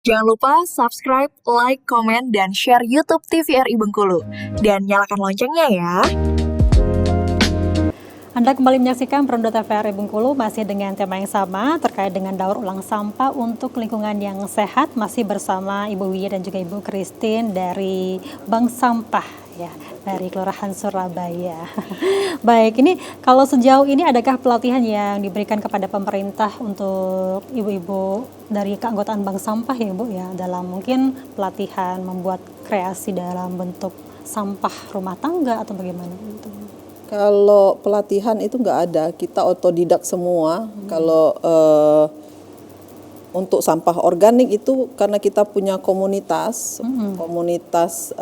Jangan lupa subscribe, like, komen, dan share YouTube TVRI Bengkulu. Dan nyalakan loncengnya ya. Anda kembali menyaksikan Perundo TVRI Bengkulu masih dengan tema yang sama terkait dengan daur ulang sampah untuk lingkungan yang sehat, masih bersama Ibu Wiyah dan juga Ibu Christine dari Bank Sampah ya, dari Kelurahan Surabaya. Baik, ini kalau sejauh ini adakah pelatihan yang diberikan kepada pemerintah untuk ibu-ibu dari keanggotaan Bank Sampah ya Bu ya, dalam mungkin pelatihan membuat kreasi dalam bentuk sampah rumah tangga atau bagaimana gitu? Kalau pelatihan itu nggak ada, kita otodidak semua. Kalau untuk sampah organik itu karena kita punya komunitas, komunitas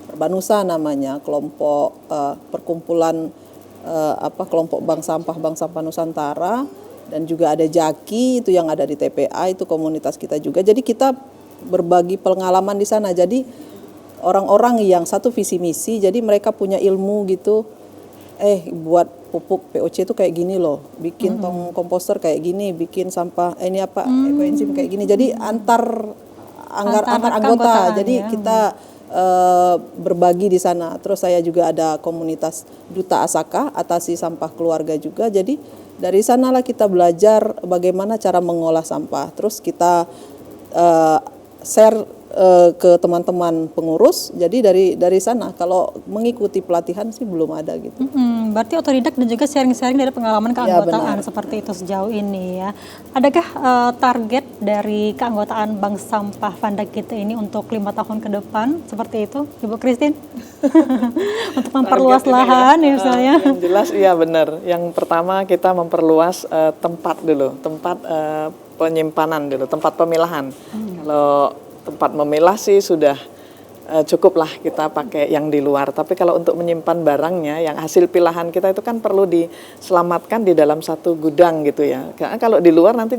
Perbanusa namanya, kelompok perkumpulan kelompok Bank Sampah Nusantara, dan juga ada Jaki itu yang ada di TPA, itu komunitas kita juga. Jadi kita berbagi pengalaman di sana. Jadi orang-orang yang satu visi misi, jadi mereka punya ilmu gitu. Buat pupuk POC itu kayak gini loh, bikin tong komposter kayak gini, bikin sampah ekoenzim kayak gini. Jadi antar anggota. Jadi kita berbagi di sana. Terus saya juga ada komunitas Duta Asaka, atasi sampah keluarga juga. Jadi dari sanalah kita belajar bagaimana cara mengolah sampah. Terus kita share ke teman-teman pengurus. Jadi dari sana, kalau mengikuti pelatihan sih belum ada gitu. Berarti otodidak dan juga sharing-sharing dari pengalaman keanggotaan seperti itu sejauh ini ya. Adakah target dari keanggotaan Bank Sampah Vandakite ini untuk 5 tahun ke depan seperti itu, Ibu Christine? Untuk memperluas lahan ya misalnya. Yang jelas iya benar. Yang pertama kita memperluas tempat dulu, tempat penyimpanan dulu, tempat pemilahan. Kalau tempat memilah sih sudah cukup lah kita pakai yang di luar. Tapi kalau untuk menyimpan barangnya, yang hasil pilahan kita itu kan perlu diselamatkan di dalam satu gudang gitu ya. Karena kalau di luar nanti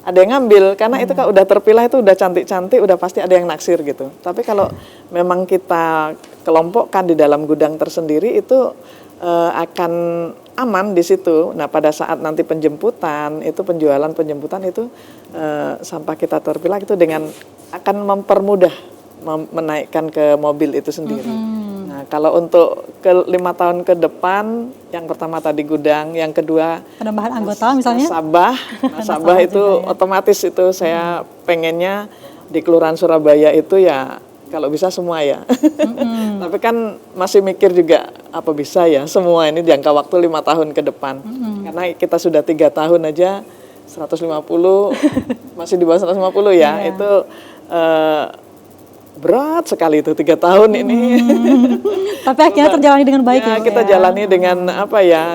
ada yang ngambil, karena itu kalau udah terpilah itu udah cantik-cantik, udah pasti ada yang naksir gitu. Tapi kalau memang kita kelompokkan di dalam gudang tersendiri itu akan aman di situ. Nah pada saat nanti penjemputan itu, penjualan penjemputan itu sampah kita terpilah itu dengan akan mempermudah menaikkan ke mobil itu sendiri. Nah kalau untuk ke 5 tahun ke depan, yang pertama tadi gudang, yang kedua penambahan anggota misalnya. Nasabah itu ya. Otomatis itu saya pengennya di Kelurahan Surabaya itu ya kalau bisa semua ya. Tapi kan masih mikir juga apa bisa ya semua ini jangka waktu 5 tahun ke depan. Karena kita sudah 3 tahun aja 150 masih di bawah 150 ya. Itu berat sekali itu 3 tahun ini. Tapi akhirnya terjalani dengan baik ya. Kita jalani dengan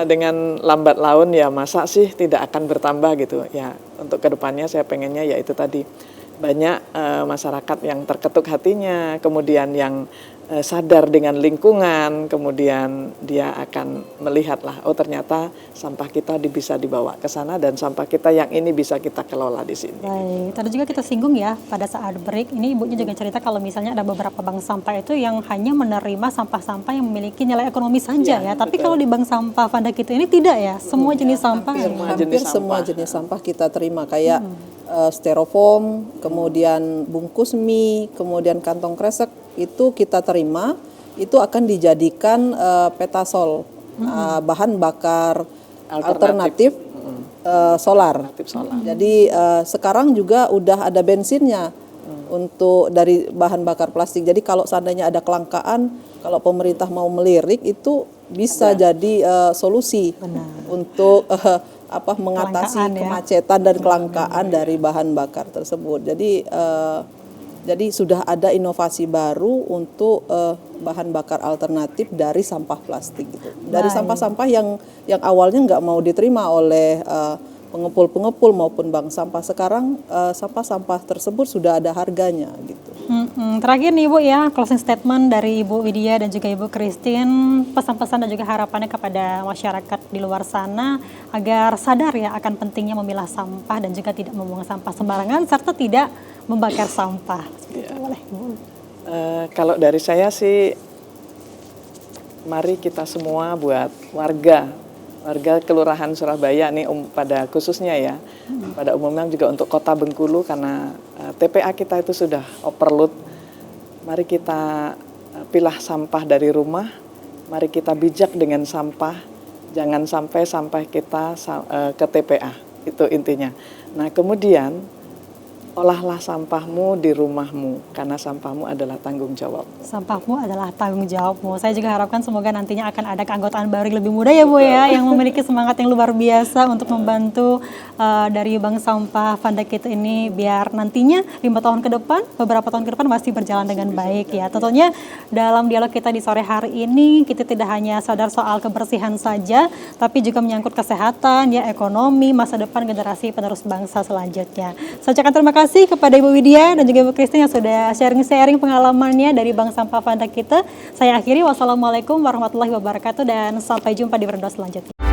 dengan lambat laun ya, masa sih tidak akan bertambah gitu ya. Untuk kedepannya saya pengennya ya itu tadi, banyak masyarakat yang terketuk hatinya, kemudian yang sadar dengan lingkungan, kemudian dia akan melihatlah, oh ternyata sampah kita bisa dibawa ke sana dan sampah kita yang ini bisa kita kelola di sini. Baik, tadi juga kita singgung ya pada saat break, ini ibunya juga cerita kalau misalnya ada beberapa bank sampah itu yang hanya menerima sampah-sampah yang memiliki nilai ekonomi saja ya. Tapi kalau di Bank Sampah Vandakite ini tidak ya, semua jenis sampah. Hampir semua jenis sampah kita terima, kayak styrofoam, kemudian bungkus mie, kemudian kantong kresek, itu kita terima, itu akan dijadikan petasol, bahan bakar alternatif solar. Jadi sekarang juga udah ada bensinnya untuk dari bahan bakar plastik. Jadi kalau seandainya ada kelangkaan, kalau pemerintah mau melirik itu bisa jadi solusi untuk mengatasi kemacetan dan kelangkaan dari bahan bakar tersebut. Jadi sudah ada inovasi baru untuk bahan bakar alternatif dari sampah plastik gitu. Dari sampah-sampah yang awalnya nggak mau diterima oleh pengepul-pengepul maupun bank sampah, sekarang sampah-sampah tersebut sudah ada harganya gitu. Terakhir nih Ibu ya, closing statement dari Ibu Widya dan juga Ibu Christine, pesan-pesan dan juga harapannya kepada masyarakat di luar sana agar sadar ya akan pentingnya memilah sampah dan juga tidak membuang sampah sembarangan serta tidak membakar sampah. Boleh Ibu. Kalau dari saya sih, mari kita semua buat warga warga Kelurahan Surabaya nih pada khususnya ya, pada umumnya juga untuk Kota Bengkulu karena TPA kita itu sudah overload. Mari kita pilah sampah dari rumah, mari kita bijak dengan sampah, jangan sampai sampah kita ke TPA, itu intinya. Nah kemudian olahlah sampahmu di rumahmu, karena sampahmu adalah tanggung jawab. Sampahmu adalah tanggung jawabmu. Saya juga harapkan semoga nantinya akan ada keanggotaan baru lebih muda ya Bu ya, yang memiliki semangat yang luar biasa untuk membantu dari Bank Sampah Vandakita ini, biar nantinya 5 tahun ke depan, beberapa tahun ke depan masih berjalan dengan baik ya. Tentunya dalam dialog kita di sore hari ini, kita tidak hanya sadar soal kebersihan saja, tapi juga menyangkut kesehatan, ya ekonomi, masa depan generasi penerus bangsa selanjutnya. Saya ucapkan terima kasih kepada Ibu Widya dan juga Ibu Christine yang sudah sharing-sharing pengalamannya dari Bank Sampah Vandakita. Saya akhiri, wassalamualaikum warahmatullahi wabarakatuh dan sampai jumpa di Berdos selanjutnya.